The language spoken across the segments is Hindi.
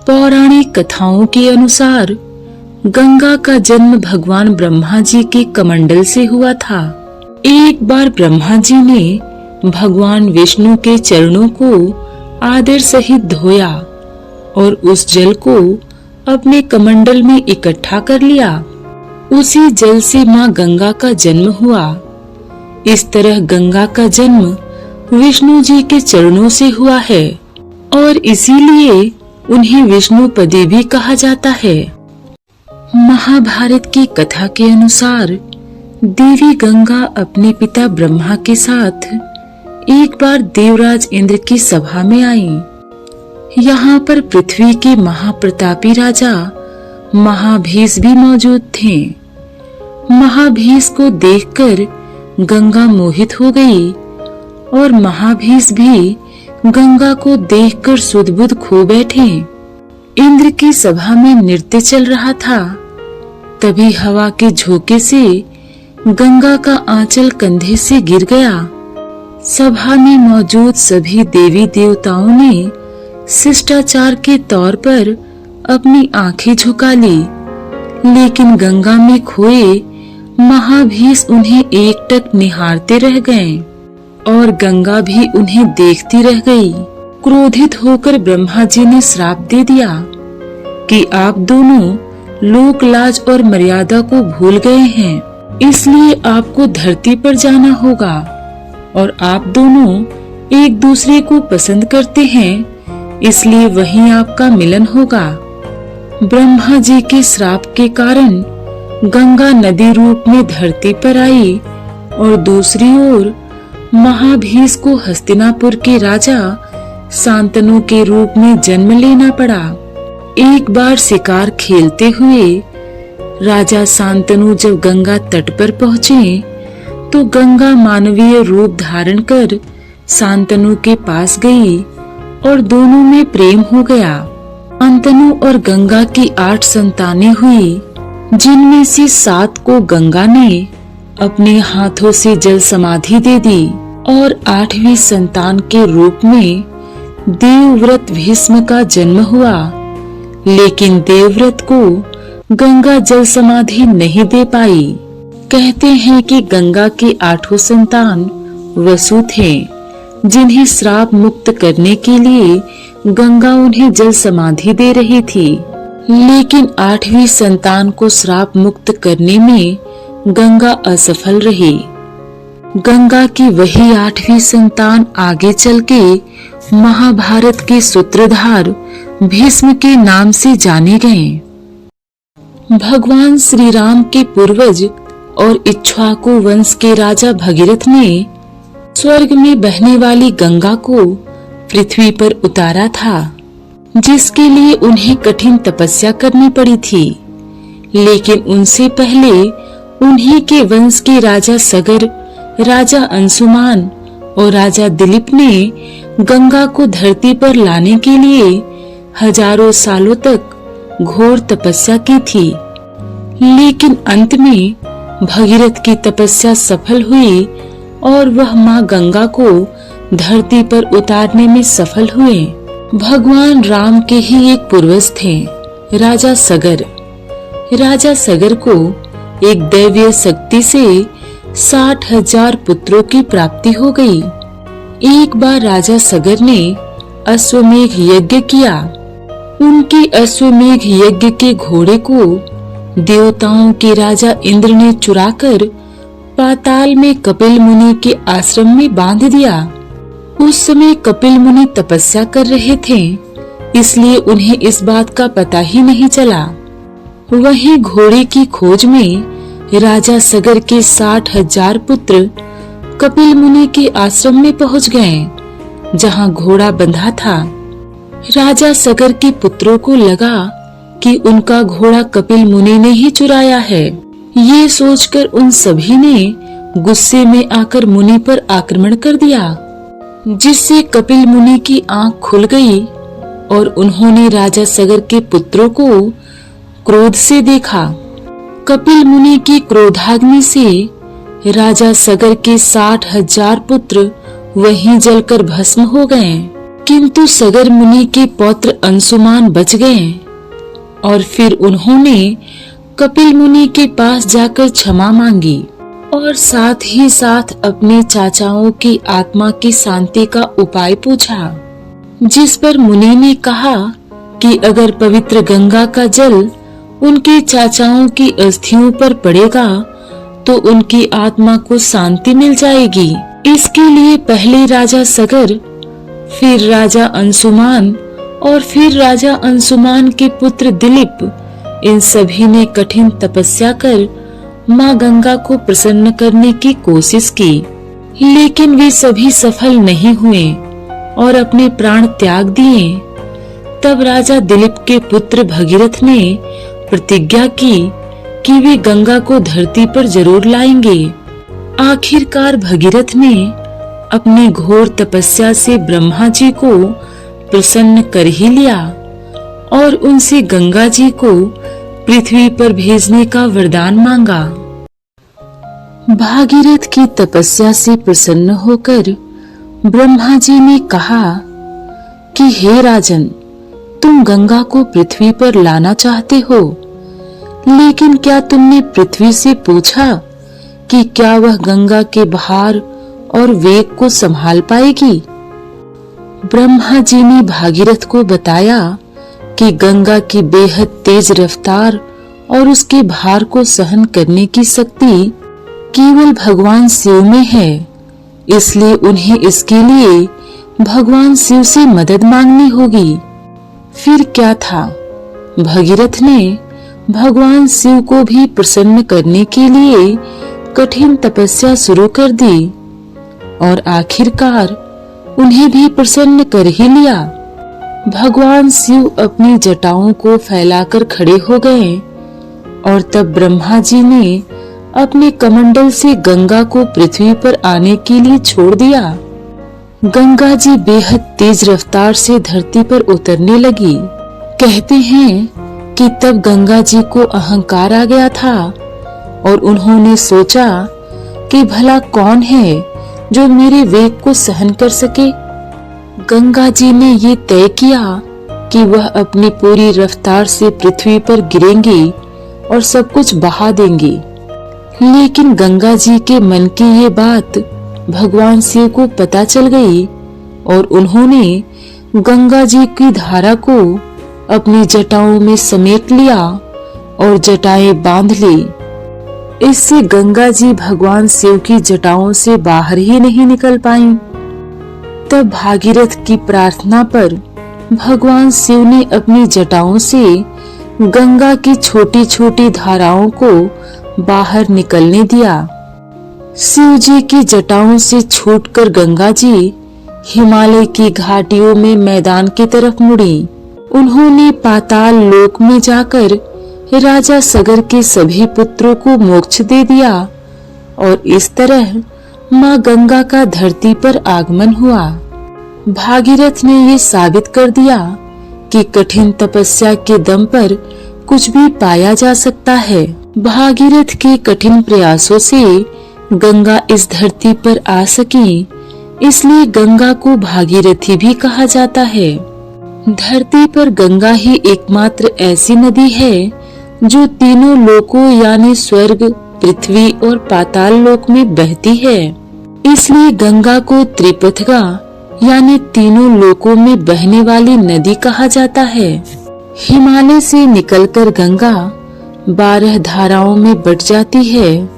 पौराणिक कथाओं के अनुसार गंगा का जन्म भगवान ब्रह्मा जी के कमंडल से हुआ था। एक बार ब्रह्मा जी ने भगवान विष्णु के चरणों को आदर सहित धोया और उस जल को अपने कमंडल में इकट्ठा कर लिया। उसी जल से माँ गंगा का जन्म हुआ। इस तरह गंगा का जन्म विष्णु जी के चरणों से हुआ है और इसीलिए उन्हें विष्णुपदी भी कहा जाता है। महाभारत की कथा के अनुसार देवी गंगा अपने पिता ब्रह्मा के साथ एक बार देवराज इंद्र की सभा में आई। यहाँ पर पृथ्वी के महाप्रतापी राजा महाभीष भी मौजूद थे। महाभीष को देखकर गंगा मोहित हो गई और महाभीष भी गंगा को देखकर सुध-बुध खो बैठे। इंद्र की सभा में नृत्य चल रहा था। तभी हवा के झोंके से गंगा का आंचल कंधे से गिर गया। सभा में मौजूद सभी देवी देवताओं ने शिष्टाचार के तौर पर अपनी आंखें झुका ली, लेकिन गंगा में खोए महाभीष उन्हें एकटक निहारते रह गए और गंगा भी उन्हें देखती रह गई। क्रोधित होकर ब्रह्मा जी ने श्राप दे दिया कि आप दोनों लोक लाज और मर्यादा को भूल गए हैं, इसलिए आपको धरती पर जाना होगा और आप दोनों एक दूसरे को पसंद करते हैं, इसलिए वहीं आपका मिलन होगा। ब्रह्मा जी के श्राप के कारण गंगा नदी रूप में धरती पर आई और दूसरी ओर महाभीष को हस्तिनापुर के राजा शांतनु के रूप में जन्म लेना पड़ा। एक बार शिकार खेलते हुए राजा शांतनु जब गंगा तट पर पहुँचे तो गंगा मानवीय रूप धारण कर शांतनु के पास गई और दोनों में प्रेम हो गया। शांतनु और गंगा की 8 संतानें हुई, जिनमें से 7 को गंगा ने अपने हाथों से जल समाधि दे दी और 8वीं संतान के रूप में देवव्रत भीष्म का जन्म हुआ। लेकिन देवव्रत को गंगा जल समाधि नहीं दे पाई। कहते हैं कि गंगा के 8 संतान वसु थे, जिन्हें श्राप मुक्त करने के लिए गंगा उन्हें जल समाधि दे रही थी, लेकिन 8वीं संतान को श्राप मुक्त करने में गंगा असफल रही। गंगा की वही 8वीं संतान आगे चल के महाभारत के सूत्रधार भीष्म के नाम से जाने गए। भगवान श्री राम के पूर्वज और इक्ष्वाकु वंश के राजा भगीरथ ने स्वर्ग में बहने वाली गंगा को पृथ्वी पर उतारा था, जिसके लिए उन्हें कठिन तपस्या करनी पड़ी थी। लेकिन उनसे पहले उन्हीं के वंश के राजा सगर, राजा अंशुमान और राजा दिलीप ने गंगा को धरती पर लाने के लिए हजारों सालों तक घोर तपस्या की थी। लेकिन अंत में भगीरथ की तपस्या सफल हुई और वह माँ गंगा को धरती पर उतारने में सफल हुए। भगवान राम के ही एक पूर्वज थे, राजा सगर। राजा सगर को एक दैवीय शक्ति से 60,000 पुत्रों की प्राप्ति हो गई। एक बार राजा सगर ने अश्वमेघ यज्ञ किया। उनके अश्वमेघ यज्ञ के घोड़े को देवताओं के राजा इंद्र ने चुराकर पाताल में कपिल मुनि के आश्रम में बांध दिया। उस समय कपिल मुनि तपस्या कर रहे थे, इसलिए उन्हें इस बात का पता ही नहीं चला। वहीं घोड़े की खोज में राजा सगर के 60,000 पुत्र कपिल मुनि के आश्रम में पहुंच गए, जहां घोड़ा बंधा था। राजा सगर के पुत्रों को लगा कि उनका घोड़ा कपिल मुनि ने ही चुराया है। ये सोचकर उन सभी ने गुस्से में आकर मुनि पर आक्रमण कर दिया, जिससे कपिल मुनि की आंख खुल गई और उन्होंने राजा सगर के पुत्रों को क्रोध से देखा। कपिल मुनि की क्रोधाग्नि से राजा सगर के 60,000 पुत्र वहीं जलकर भस्म हो गए। किंतु सगर मुनि के पौत्र अंशुमान बच गए और फिर उन्होंने कपिल मुनि के पास जाकर क्षमा मांगी और साथ ही साथ अपने चाचाओं की आत्मा की शांति का उपाय पूछा, जिस पर मुनि ने कहा कि अगर पवित्र गंगा का जल उनके चाचाओं की अस्थियों पर पड़ेगा तो उनकी आत्मा को शांति मिल जाएगी। इसके लिए पहले राजा सगर, फिर राजा अंशुमान और फिर राजा अंशुमान के पुत्र दिलीप, इन सभी ने कठिन तपस्या कर माँ गंगा को प्रसन्न करने की कोशिश की, लेकिन वे सभी सफल नहीं हुए और अपने प्राण त्याग दिए। तब राजा दिलीप के पुत्र भगीरथ ने प्रतिज्ञा की कि वे गंगा को धरती पर जरूर लाएंगे। आखिरकार भगीरथ ने अपनी घोर तपस्या से ब्रह्मा जी को प्रसन्न कर ही लिया और उनसे गंगा जी को पृथ्वी पर भेजने का वरदान मांगा। भागीरथ की तपस्या से प्रसन्न होकर ब्रह्मा जी ने कहा कि हे राजन, तुम गंगा को पृथ्वी पर लाना चाहते हो, लेकिन क्या तुमने पृथ्वी से पूछा कि क्या वह गंगा के भार और वेग को संभाल पाएगी? ब्रह्मा जी ने भागीरथ को बताया कि गंगा की बेहद तेज रफ्तार और उसके भार को सहन करने की शक्ति केवल भगवान शिव में है, इसलिए उन्हें इसके लिए भगवान शिव से मदद मांगनी होगी। फिर क्या था, भगीरथ ने भगवान शिव को भी प्रसन्न करने के लिए कठिन तपस्या शुरू कर दी और आखिरकार उन्हें भी प्रसन्न कर ही लिया। भगवान शिव अपनी जटाओं को फैलाकर खड़े हो गए और तब ब्रह्मा जी ने अपने कमंडल से गंगा को पृथ्वी पर आने के लिए छोड़ दिया। गंगा जी बेहद तेज रफ्तार से धरती पर उतरने लगी। कहते हैं कि तब गंगा जी को अहंकार आ गया था और उन्होंने सोचा कि भला कौन है जो मेरे वेग को सहन कर सके। गंगा जी ने ये तय किया कि वह अपनी पूरी रफ्तार से पृथ्वी पर गिरेंगी और सब कुछ बहा देंगी। लेकिन गंगा जी के मन की ये बात भगवान शिव को पता चल गई और उन्होंने गंगा जी की धारा को अपनी जटाओं में समेट लिया और जटाएं बांध ली। इससे गंगा जी भगवान शिव की जटाओं से बाहर ही नहीं निकल पाईं। तब भागीरथ की प्रार्थना पर भगवान शिव ने अपनी जटाओं से गंगा की छोटी छोटी धाराओं को बाहर निकलने दिया। शिव जी की जटाओं से छूटकर गंगा जी हिमालय की घाटियों में मैदान की तरफ मुड़ी। उन्होंने पाताल लोक में जाकर राजा सगर के सभी पुत्रों को मोक्ष दे दिया और इस तरह माँ गंगा का धरती पर आगमन हुआ। भागीरथ ने ये साबित कर दिया कि कठिन तपस्या के दम पर कुछ भी पाया जा सकता है। भागीरथ के कठिन प्रयासों से गंगा इस धरती पर आ सकी, इसलिए गंगा को भागीरथी भी कहा जाता है। धरती पर गंगा ही एकमात्र ऐसी नदी है जो तीनों लोकों यानी स्वर्ग, पृथ्वी और पाताल लोक में बहती है। इसलिए गंगा को त्रिपथगा यानी तीनों लोकों में बहने वाली नदी कहा जाता है। हिमालय से निकलकर गंगा 12 धाराओं में बट जाती है,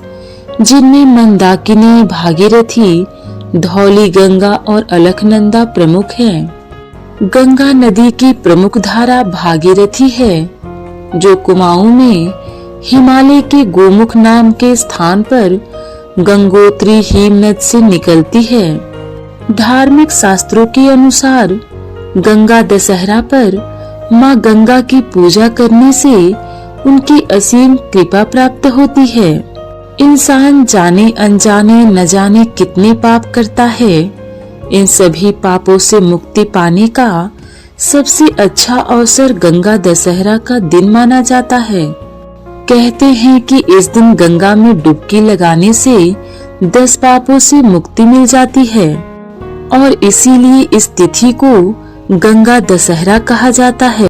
जिनमें मंदाकिनी, भागीरथी, धौली गंगा और अलकनंदा प्रमुख हैं। गंगा नदी की प्रमुख धारा भागीरथी है, जो कुमाऊं में हिमालय के गोमुख नाम के स्थान पर गंगोत्री हिमनद से निकलती है। धार्मिक शास्त्रों के अनुसार गंगा दशहरा पर माँ गंगा की पूजा करने से उनकी असीम कृपा प्राप्त होती है। इंसान जाने अनजाने न जाने कितने पाप करता है। इन सभी पापों से मुक्ति पाने का सबसे अच्छा अवसर गंगा दशहरा का दिन माना जाता है। कहते हैं कि इस दिन गंगा में डुबकी लगाने से 10 पापों से मुक्ति मिल जाती है और इसीलिए इस तिथि को गंगा दशहरा कहा जाता है।